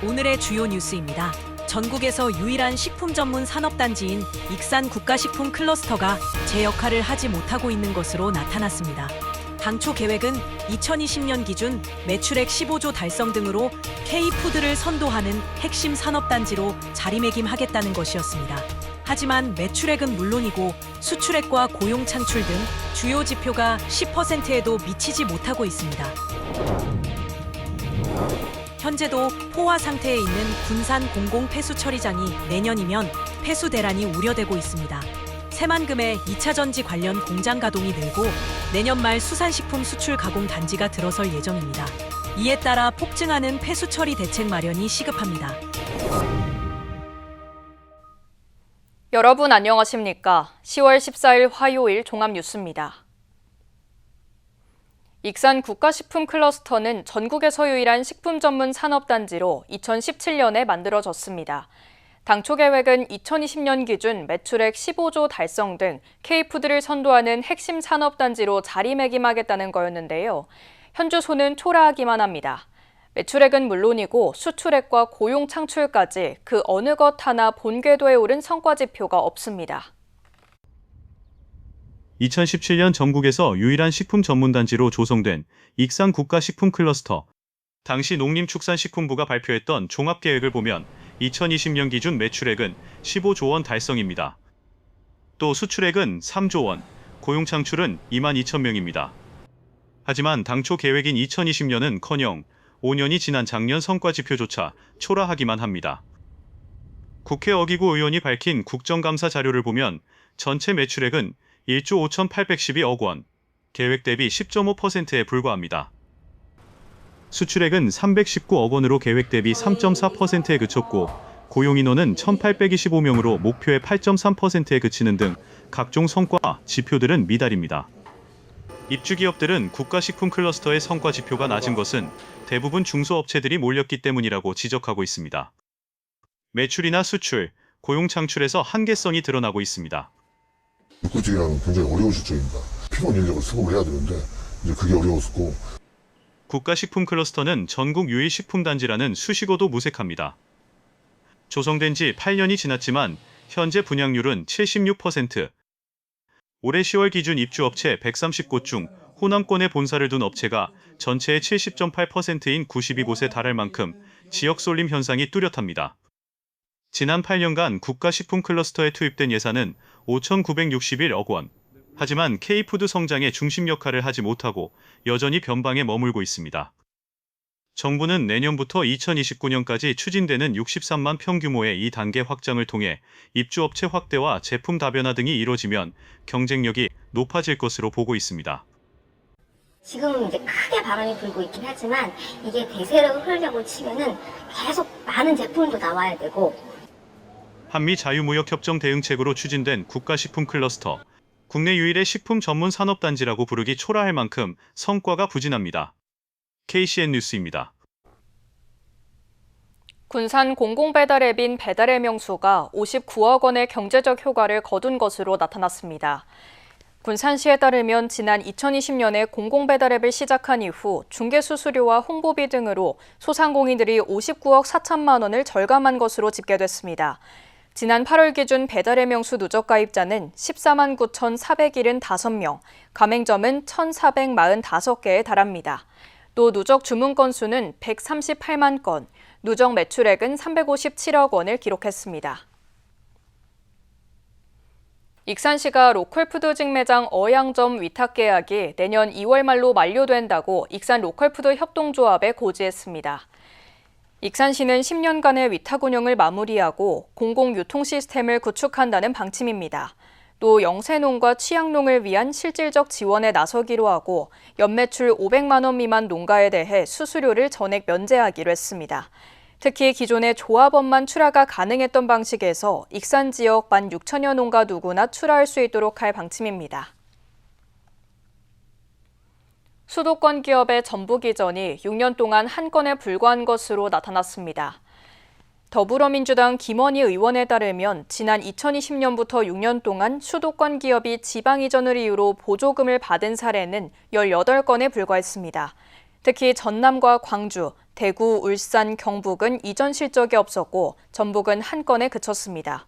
오늘의 주요 뉴스입니다. 전국에서 유일한 식품 전문 산업단지인 익산 국가식품 클러스터가 제 역할을 하지 못하고 있는 것으로 나타났습니다. 당초 계획은 2020년 기준 매출액 15조 달성 등으로 K푸드를 선도하는 핵심 산업단지로 자리매김하겠다는 것이었습니다. 하지만 매출액은 물론이고 수출액과 고용 창출 등 주요 지표가 10%에도 미치지 못하고 있습니다. 현재도 포화 상태에 있는 군산 공공 폐수 처리장이 내년이면 폐수 대란이 우려되고 있습니다. 새만금의 2차 전지 관련 공장 가동이 늘고 내년 말 수산식품 수출 가공 단지가 들어설 예정입니다. 이에 따라 폭증하는 폐수 처리 대책 마련이 시급합니다. 여러분 안녕하십니까? 10월 14일 화요일 종합뉴스입니다. 익산 국가식품 클러스터는 전국에서 유일한 식품 전문 산업단지로 2017년에 만들어졌습니다. 당초 계획은 2020년 기준 매출액 15조 달성 등 K푸드를 선도하는 핵심 산업단지로 자리매김하겠다는 거였는데요. 현 주소는 초라하기만 합니다. 매출액은 물론이고 수출액과 고용 창출까지 그 어느 것 하나 본궤도에 오른 성과 지표가 없습니다. 2017년 전국에서 유일한 식품 전문단지로 조성된 익산 국가식품 클러스터. 당시 농림축산식품부가 발표했던 종합계획을 보면 2020년 기준 매출액은 15조 원 달성입니다. 또 수출액은 3조 원, 고용 창출은 2만 2천 명입니다. 하지만 당초 계획인 2020년은커녕 5년이 지난 작년 성과지표조차 초라하기만 합니다. 국회 어기구 의원이 밝힌 국정감사 자료를 보면 전체 매출액은 1조 5,812억 원, 계획 대비 10.5%에 불과합니다. 수출액은 319억 원으로 계획 대비 3.4%에 그쳤고 고용 인원은 1,825명으로 목표의 8.3%에 그치는 등 각종 성과 지표들은 미달입니다. 입주기업들은 국가식품 클러스터의 성과 지표가 낮은 것은 대부분 중소업체들이 몰렸기 때문이라고 지적하고 있습니다. 매출이나 수출, 고용 창출에서 한계성이 드러나고 있습니다. 육구직이라는 굉장히 어려운 실정입니다. 필요한 인력을 수급을 해야 되는데 이제 그게 어려웠고 국가식품 클러스터는 전국 유일 식품단지라는 수식어도 무색합니다. 조성된 지 8년이 지났지만 현재 분양률은 76%. 올해 10월 기준 입주업체 130곳 중 호남권에 본사를 둔 업체가 전체의 70.8%인 92곳에 달할 만큼 지역 쏠림 현상이 뚜렷합니다. 지난 8년간 국가식품 클러스터에 투입된 예산은 5,961억 원. 하지만 K푸드 성장의 중심 역할을 하지 못하고 여전히 변방에 머물고 있습니다. 정부는 내년부터 2029년까지 추진되는 63만 평 규모의 2단계 확장을 통해 입주업체 확대와 제품 다변화 등이 이뤄지면 경쟁력이 높아질 것으로 보고 있습니다. 지금 이제 크게 바람이 불고 있긴 하지만 이게 대세로 흐르려고 치면은 계속 많은 제품도 나와야 되고 한미 자유무역협정 대응책으로 추진된 국가식품 클러스터. 국내 유일의 식품 전문 산업단지라고 부르기 초라할 만큼 성과가 부진합니다. KCN 뉴스입니다. 군산 공공배달 앱인 배달의 명수가 59억 원의 경제적 효과를 거둔 것으로 나타났습니다. 군산시에 따르면 지난 2020년에 공공배달 앱을 시작한 이후 중개수수료와 홍보비 등으로 소상공인들이 59억 4천만 원을 절감한 것으로 집계됐습니다. 지난 8월 기준 배달의 명수 누적 가입자는 14만 9,475명, 가맹점은 1,445개에 달합니다. 또 누적 주문 건수는 138만 건, 누적 매출액은 357억 원을 기록했습니다. 익산시가 로컬푸드 직매장 어양점 위탁 계약이 내년 2월 말로 만료된다고 익산 로컬푸드 협동조합에 고지했습니다. 익산시는 10년간의 위탁 운영을 마무리하고 공공유통 시스템을 구축한다는 방침입니다. 또 영세농과 취약농을 위한 실질적 지원에 나서기로 하고 연매출 500만 원 미만 농가에 대해 수수료를 전액 면제하기로 했습니다. 특히 기존의 조합원만 출하가 가능했던 방식에서 익산 지역 16,000여 농가 누구나 출하할 수 있도록 할 방침입니다. 수도권 기업의 전북 이전이 6년 동안 한 건에 불과한 것으로 나타났습니다. 더불어민주당 김원희 의원에 따르면 지난 2020년부터 6년 동안 수도권 기업이 지방 이전을 이유로 보조금을 받은 사례는 18건에 불과했습니다. 특히 전남과 광주, 대구, 울산, 경북은 이전 실적이 없었고 전북은 한 건에 그쳤습니다.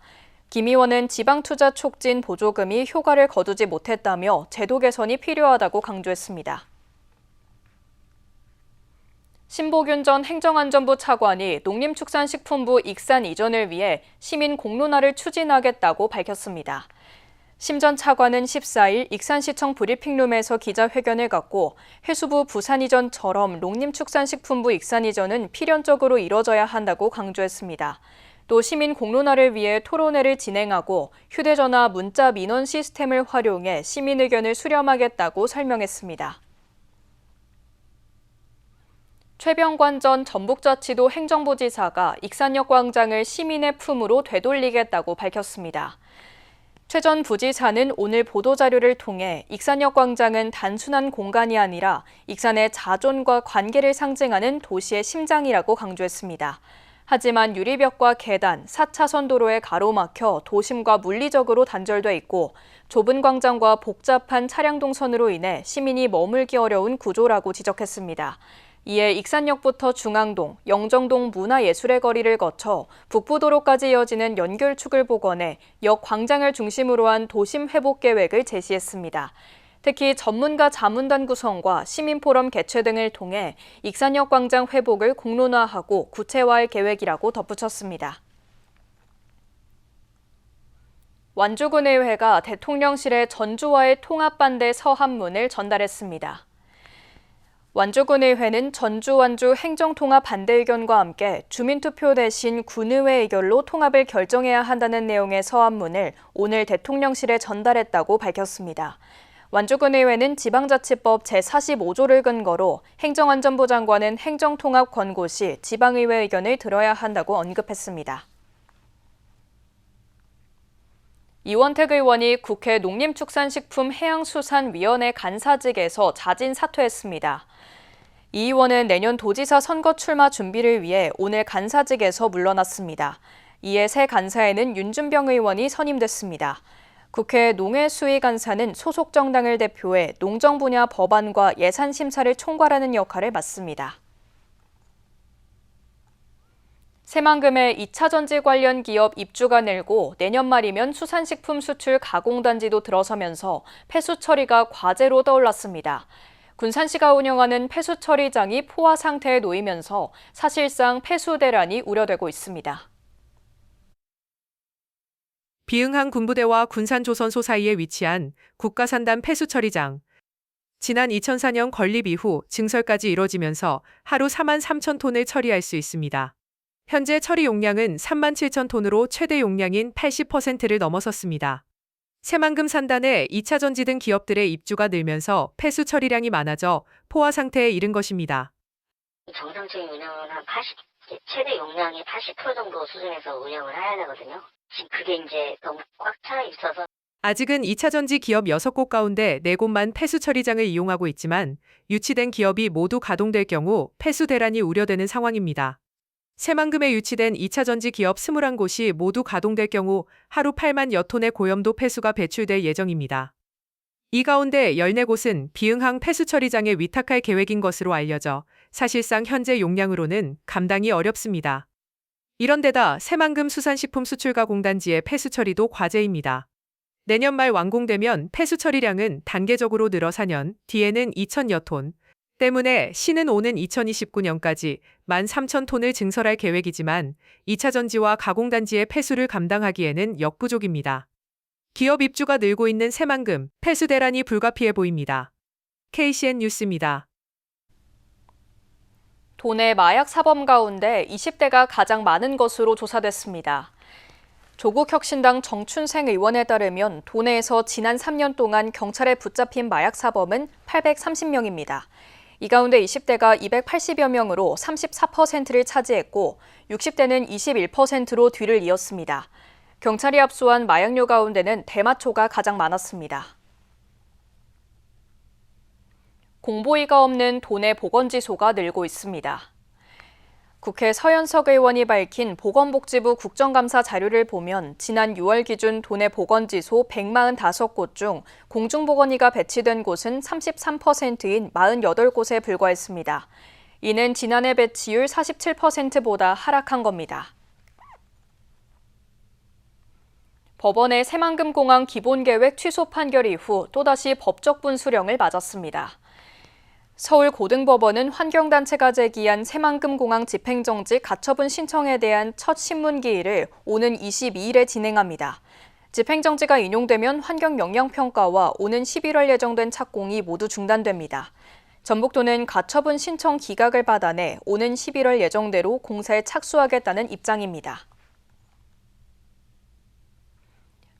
김 의원은 지방투자 촉진 보조금이 효과를 거두지 못했다며 제도 개선이 필요하다고 강조했습니다. 신보균 전 행정안전부 차관이 농림축산식품부 익산 이전을 위해 시민 공론화를 추진하겠다고 밝혔습니다. 심 전 차관은 14일 익산시청 브리핑룸에서 기자회견을 갖고 해수부 부산 이전처럼 농림축산식품부 익산 이전은 필연적으로 이뤄져야 한다고 강조했습니다. 또 시민 공론화를 위해 토론회를 진행하고 휴대전화 문자 민원 시스템을 활용해 시민 의견을 수렴하겠다고 설명했습니다. 최병관 전 전북자치도 행정부지사가 익산역 광장을 시민의 품으로 되돌리겠다고 밝혔습니다. 최 전 부지사는 오늘 보도자료를 통해 익산역 광장은 단순한 공간이 아니라 익산의 자존과 관계를 상징하는 도시의 심장이라고 강조했습니다. 하지만 유리벽과 계단, 4차선 도로에 가로막혀 도심과 물리적으로 단절돼 있고 좁은 광장과 복잡한 차량 동선으로 인해 시민이 머물기 어려운 구조라고 지적했습니다. 이에 익산역부터 중앙동, 영정동 문화예술의 거리를 거쳐 북부도로까지 이어지는 연결축을 복원해 역 광장을 중심으로 한 도심 회복 계획을 제시했습니다. 특히 전문가 자문단 구성과 시민포럼 개최 등을 통해 익산역 광장 회복을 공론화하고 구체화할 계획이라고 덧붙였습니다. 완주군의회가 대통령실에 전주와의 통합 반대 서한문을 전달했습니다. 완주군의회는 전주 완주 행정통합 반대 의견과 함께 주민투표 대신 군의회 의결로 통합을 결정해야 한다는 내용의 서한문을 오늘 대통령실에 전달했다고 밝혔습니다. 완주군의회는 지방자치법 제45조를 근거로 행정안전부 장관은 행정통합 권고 시 지방의회 의견을 들어야 한다고 언급했습니다. 이원택 의원이 국회 농림축산식품해양수산위원회 간사직에서 자진 사퇴했습니다. 이 의원은 내년 도지사 선거 출마 준비를 위해 오늘 간사직에서 물러났습니다. 이에 새 간사에는 윤준병 의원이 선임됐습니다. 국회 농해수위간사는 소속 정당을 대표해 농정 분야 법안과 예산 심사를 총괄하는 역할을 맡습니다. 새만금의 2차 전지 관련 기업 입주가 늘고 내년 말이면 수산식품 수출 가공단지도 들어서면서 폐수 처리가 과제로 떠올랐습니다. 군산시가 운영하는 폐수 처리장이 포화 상태에 놓이면서 사실상 폐수 대란이 우려되고 있습니다. 비흥항 군부대와 군산조선소 사이에 위치한 국가산단 폐수처리장. 지난 2004년 건립 이후 증설까지 이뤄지면서 하루 4만 3천 톤을 처리할 수 있습니다. 현재 처리 용량은 3만 7천 톤으로 최대 용량인 80%를 넘어섰습니다. 새만금 산단에 2차 전지 등 기업들의 입주가 늘면서 폐수 처리량이 많아져 포화 상태에 이른 것입니다. 정상적인 운영은 한 80, 최대 용량이 80% 정도 수준에서 운영을 해야 되거든요. 지금 그게 이제 너무 꽉 차 있어서. 아직은 2차 전지 기업 6곳 가운데 4곳만 폐수 처리장을 이용하고 있지만 유치된 기업이 모두 가동될 경우 폐수 대란이 우려되는 상황입니다. 새만금에 유치된 2차 전지 기업 21곳이 모두 가동될 경우 하루 8만 여톤의 고염도 폐수가 배출될 예정입니다. 이 가운데 14곳은 비흥항 폐수 처리장에 위탁할 계획인 것으로 알려져 사실상 현재 용량으로는 감당이 어렵습니다. 이런 데다 새만금 수산식품 수출가공단지의 폐수 처리도 과제입니다. 내년 말 완공되면 폐수 처리량은 단계적으로 늘어 4년 뒤에는 2천여 톤, 때문에 시는 오는 2029년까지 13,000톤을 증설할 계획이지만 2차 전지와 가공단지의 폐수를 감당하기에는 역부족입니다. 기업 입주가 늘고 있는 새만금, 폐수 대란이 불가피해 보입니다. KCN 뉴스입니다. 도내 마약 사범 가운데 20대가 가장 많은 것으로 조사됐습니다. 조국혁신당 정춘생 의원에 따르면 도내에서 지난 3년 동안 경찰에 붙잡힌 마약 사범은 830명입니다. 이 가운데 20대가 280여 명으로 34%를 차지했고 60대는 21%로 뒤를 이었습니다. 경찰이 압수한 마약류 가운데는 대마초가 가장 많았습니다. 공보위가 없는 도내 보건지소가 늘고 있습니다. 국회 서현석 의원이 밝힌 보건복지부 국정감사 자료를 보면 지난 6월 기준 도내 보건지소 145곳 중 공중보건의가 배치된 곳은 33%인 48곳에 불과했습니다. 이는 지난해 배치율 47%보다 하락한 겁니다. 법원의 새만금공항 기본계획 취소 판결 이후 또다시 법적 분수령을 맞았습니다. 서울고등법원은 환경단체가 제기한 새만금공항 집행정지 가처분 신청에 대한 첫 신문기일을 오는 22일에 진행합니다. 집행정지가 인용되면 환경영향평가와 오는 11월 예정된 착공이 모두 중단됩니다. 전북도는 가처분 신청 기각을 받아내 오는 11월 예정대로 공사에 착수하겠다는 입장입니다.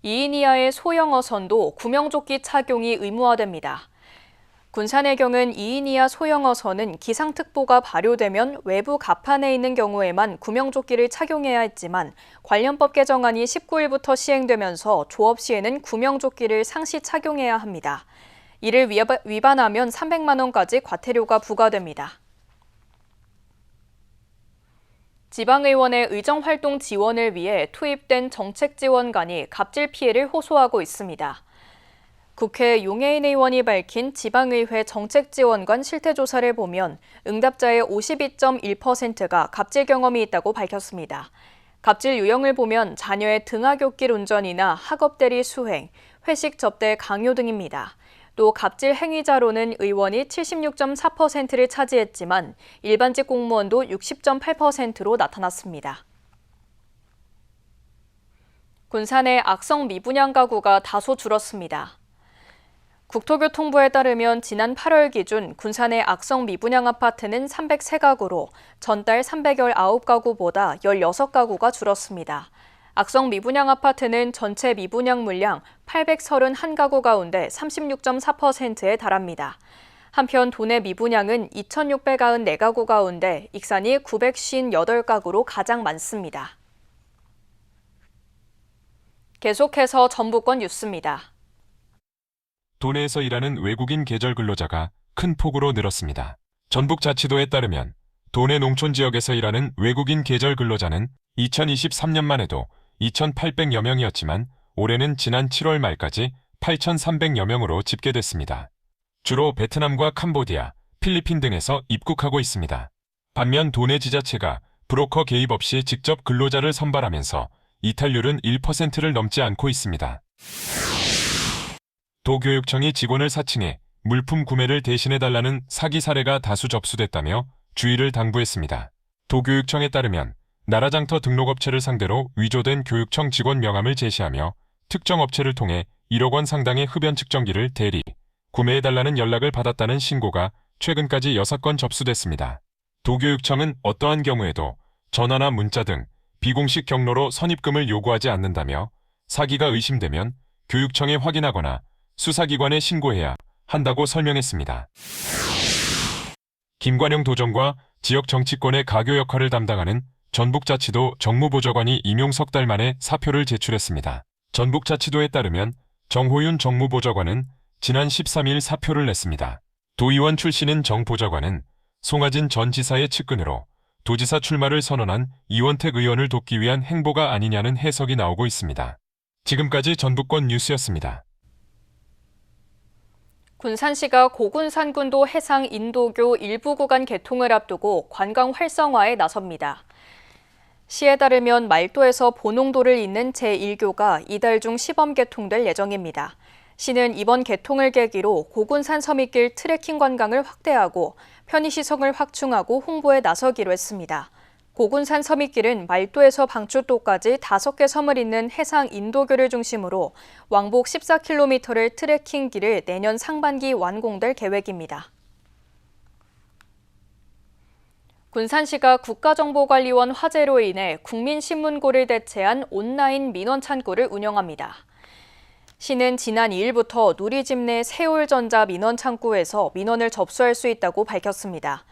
2인 이하의 소형 어선도 구명조끼 착용이 의무화됩니다. 군산의 경우는 2인 이하 소형 어선은 기상특보가 발효되면 외부 갑판에 있는 경우에만 구명조끼를 착용해야 했지만 관련법 개정안이 19일부터 시행되면서 조업 시에는 구명조끼를 상시 착용해야 합니다. 이를 위반하면 300만 원까지 과태료가 부과됩니다. 지방의원의 의정활동 지원을 위해 투입된 정책지원관이 갑질 피해를 호소하고 있습니다. 국회 용해인 의원이 밝힌 지방의회 정책지원관 실태조사를 보면 응답자의 52.1%가 갑질 경험이 있다고 밝혔습니다. 갑질 유형을 보면 자녀의 등하굣길 운전이나 학업대리 수행, 회식 접대 강요 등입니다. 또 갑질 행위자로는 의원이 76.4%를 차지했지만 일반직 공무원도 60.8%로 나타났습니다. 군산의 악성 미분양 가구가 다소 줄었습니다. 국토교통부에 따르면 지난 8월 기준 군산의 악성 미분양 아파트는 303가구로 전달 319가구보다 16가구가 줄었습니다. 악성 미분양 아파트는 전체 미분양 물량 831가구 가운데 36.4%에 달합니다. 한편 도내 미분양은 2,694가구 가운데 익산이 958가구로 가장 많습니다. 계속해서 전북권 뉴스입니다. 도내에서 일하는 외국인 계절 근로자가 큰 폭으로 늘었습니다. 전북자치도에 따르면 도내 농촌 지역에서 일하는 외국인 계절 근로자는 2023년만 해도 2,800여 명이었지만 올해는 지난 7월 말까지 8,300여 명으로 집계됐습니다. 주로 베트남과 캄보디아, 필리핀 등에서 입국하고 있습니다. 반면 도내 지자체가 브로커 개입 없이 직접 근로자를 선발하면서 이탈률은 1%를 넘지 않고 있습니다. 도교육청이 직원을 사칭해 물품 구매를 대신해달라는 사기 사례가 다수 접수됐다며 주의를 당부했습니다. 도교육청에 따르면 나라장터 등록업체를 상대로 위조된 교육청 직원 명함을 제시하며 특정 업체를 통해 1억 원 상당의 흡연 측정기를 대리, 구매해달라는 연락을 받았다는 신고가 최근까지 6건 접수됐습니다. 도교육청은 어떠한 경우에도 전화나 문자 등 비공식 경로로 선입금을 요구하지 않는다며 사기가 의심되면 교육청에 확인하거나 수사기관에 신고해야 한다고 설명했습니다. 김관영 도정과 지역 정치권의 가교 역할을 담당하는 전북자치도 정무보좌관이 임용 석 달 만에 사표를 제출했습니다. 전북자치도에 따르면 정호윤 정무보좌관은 지난 13일 사표를 냈습니다. 도의원 출신인 정 보좌관은 송하진 전 지사의 측근으로 도지사 출마를 선언한 이원택 의원을 돕기 위한 행보가 아니냐는 해석이 나오고 있습니다. 지금까지 전북권 뉴스였습니다. 군산시가 고군산군도 해상 인도교 일부 구간 개통을 앞두고 관광 활성화에 나섭니다. 시에 따르면 말도에서 보농도를 잇는 제1교가 이달 중 시범 개통될 예정입니다. 시는 이번 개통을 계기로 고군산 서밋길 트레킹 관광을 확대하고 편의시설을 확충하고 홍보에 나서기로 했습니다. 고군산 서밋길은 말도에서 방출도까지 5개 섬을 잇는 해상 인도교를 중심으로 왕복 14km를 트레킹 길을 내년 상반기 완공될 계획입니다. 군산시가 국가정보관리원 화재로 인해 국민신문고를 대체한 온라인 민원창구를 운영합니다. 시는 지난 2일부터 누리집 내 세월전자 민원창구에서 민원을 접수할 수 있다고 밝혔습니다.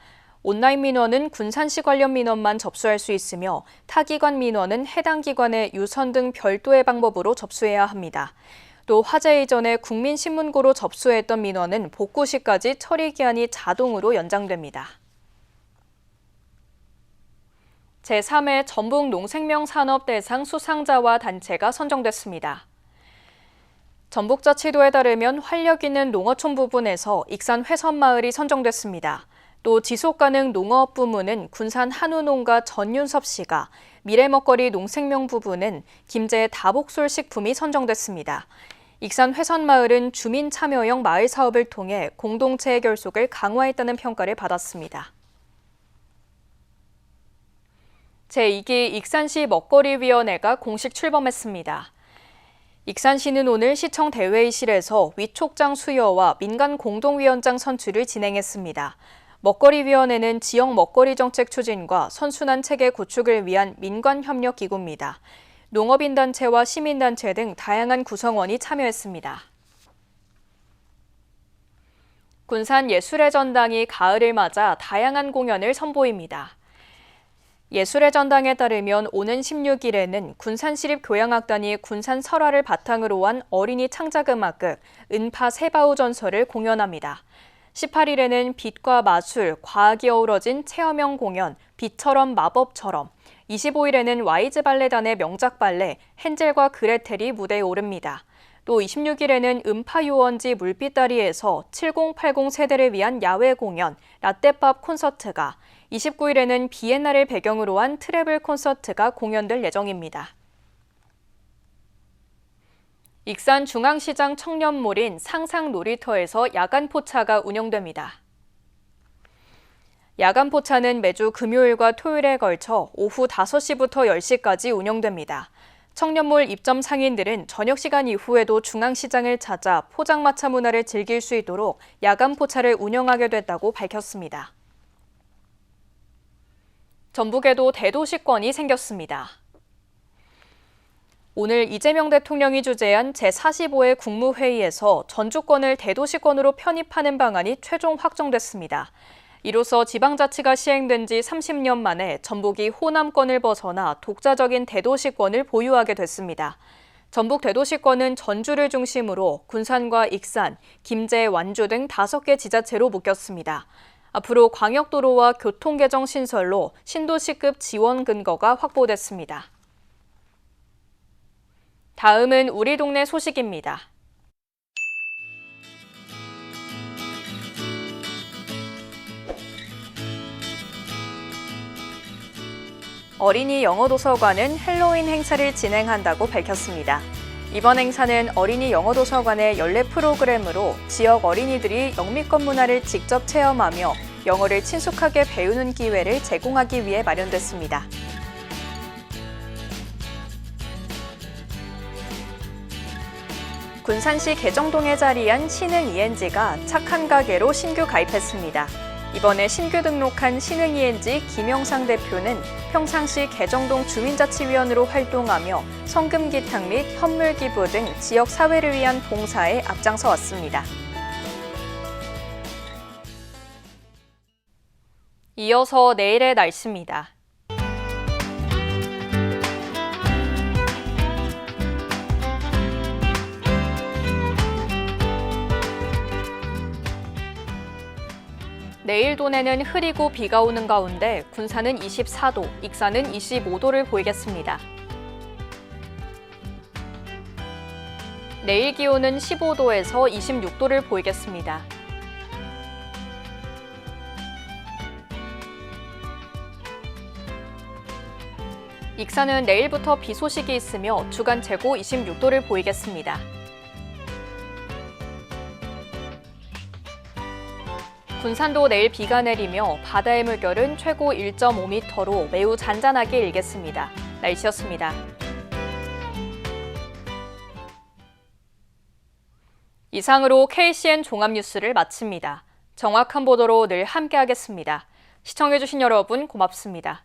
온라인 민원은 군산시 관련 민원만 접수할 수 있으며 타기관 민원은 해당 기관의 유선 등 별도의 방법으로 접수해야 합니다. 또 화재 이전에 국민신문고로 접수했던 민원은 복구 시까지 처리 기한이 자동으로 연장됩니다. 제3회 전북 농생명산업대상 수상자와 단체가 선정됐습니다. 전북자치도에 따르면 활력 있는 농어촌 부분에서 익산 회선마을이 선정됐습니다. 또 지속가능 농업 부문은 군산 한우농가 전윤섭 씨가, 미래먹거리 농생명 부분은 김제 다복솔 식품이 선정됐습니다. 익산 회선마을은 주민 참여형 마을 사업을 통해 공동체의 결속을 강화했다는 평가를 받았습니다. 제2기 익산시 먹거리위원회가 공식 출범했습니다. 익산시는 오늘 시청 대회의실에서 위촉장 수여와 민간 공동위원장 선출을 진행했습니다. 먹거리위원회는 지역 먹거리 정책 추진과 선순환 체계 구축을 위한 민관협력기구입니다. 농업인단체와 시민단체 등 다양한 구성원이 참여했습니다. 군산 예술의 전당이 가을을 맞아 다양한 공연을 선보입니다. 예술의 전당에 따르면 오는 16일에는 군산시립교향악단이 군산 설화를 바탕으로 한 어린이 창작음악극 은파 세바우 전설을 공연합니다. 18일에는 빛과 마술, 과학이 어우러진 체험형 공연 빛처럼 마법처럼, 25일에는 와이즈 발레단의 명작 발레 헨젤과 그레텔이 무대에 오릅니다. 또 26일에는 음파 유원지 물빛다리에서 7080 세대를 위한 야외 공연 라떼밥 콘서트가, 29일에는 비엔나를 배경으로 한 트래블 콘서트가 공연될 예정입니다. 익산 중앙시장 청년몰인 상상 놀이터에서 야간 포차가 운영됩니다. 야간 포차는 매주 금요일과 토요일에 걸쳐 오후 5시부터 10시까지 운영됩니다. 청년몰 입점 상인들은 저녁 시간 이후에도 중앙시장을 찾아 포장마차 문화를 즐길 수 있도록 야간 포차를 운영하게 됐다고 밝혔습니다. 전북에도 대도시권이 생겼습니다. 오늘 이재명 대통령이 주재한 제45회 국무회의에서 전주권을 대도시권으로 편입하는 방안이 최종 확정됐습니다. 이로써 지방자치가 시행된 지 30년 만에 전북이 호남권을 벗어나 독자적인 대도시권을 보유하게 됐습니다. 전북 대도시권은 전주를 중심으로 군산과 익산, 김제, 완주 등 5개 지자체로 묶였습니다. 앞으로 광역도로와 교통개정 신설로 신도시급 지원 근거가 확보됐습니다. 다음은 우리 동네 소식입니다. 어린이 영어도서관은 헬로윈 행사를 진행한다고 밝혔습니다. 이번 행사는 어린이 영어도서관의 연례 프로그램으로 지역 어린이들이 영미권 문화를 직접 체험하며 영어를 친숙하게 배우는 기회를 제공하기 위해 마련됐습니다. 군산시 개정동에 자리한 신흥 ENG가 착한 가게로 신규 가입했습니다. 이번에 신규 등록한 신흥 ENG 김영상 대표는 평상시 개정동 주민자치위원으로 활동하며 성금 기탁 및 현물 기부 등 지역 사회를 위한 봉사에 앞장서 왔습니다. 이어서 내일의 날씨입니다. 내일 도내는 흐리고 비가 오는 가운데 군산은 24도, 익산은 25도를 보이겠습니다. 내일 기온은 15도에서 26도를 보이겠습니다. 익산은 내일부터 비 소식이 있으며 주간 최고 26도를 보이겠습니다. 군산도 내일 비가 내리며 바다의 물결은 최고 1.5m로 매우 잔잔하게 일겠습니다. 날씨였습니다. 이상으로 KCN 종합뉴스를 마칩니다. 정확한 보도로 늘 함께하겠습니다. 시청해주신 여러분 고맙습니다.